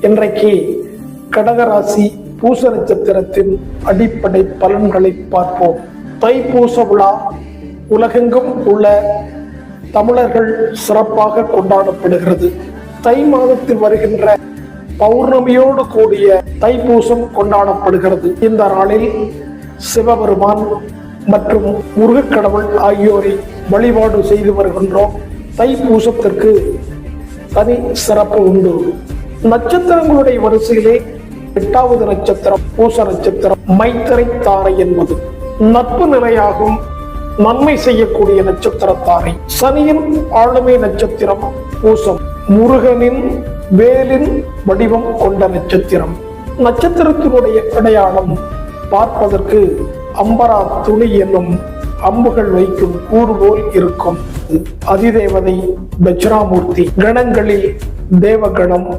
இன்றைக்கு கடகராசி பூச நட்சத்திரத்தின் அடிப்படை பலன்களை பார்ப்போம். தைப்பூச விழா உலகெங்கும் உள்ள தமிழர்கள் சிறப்பாக கொண்டாடப்படுகிறது. தை மாதத்தில் வருகின்ற பௌர்ணமியோடு கூடிய தைப்பூசம் கொண்டாடப்படுகிறது. இந்த நாளில் சிவபெருமான் மற்றும் முருகக்கடவுள் ஆகியோரை வழிபாடு செய்து வருகின்றோம். தைப்பூசத்திற்கு தனி சிறப்பு உண்டு. நட்சத்திரங்களுடைய வரிசையிலே 8வது நட்சத்திரம் பூச நட்சத்திரம். மைத்திரை தாரை என்பது நட்பு நிலையாகும் நன்மை செய்யக்கூடிய நட்சத்திரத்தாரை. சனியின் ஆளுமை நட்சத்திரம் பூசம். முருகனின் வேலின் வடிவம் கொண்ட நட்சத்திரம். நட்சத்திரத்தினுடைய அடையாளம் பார்ப்பதற்கு அம்பரா துணி என்னும் அம்புகள் வைக்கும் கூடு போல் இருக்கும். அதிதேவதை தட்சிணாமூர்த்தி. கணங்களில் தேவகணம்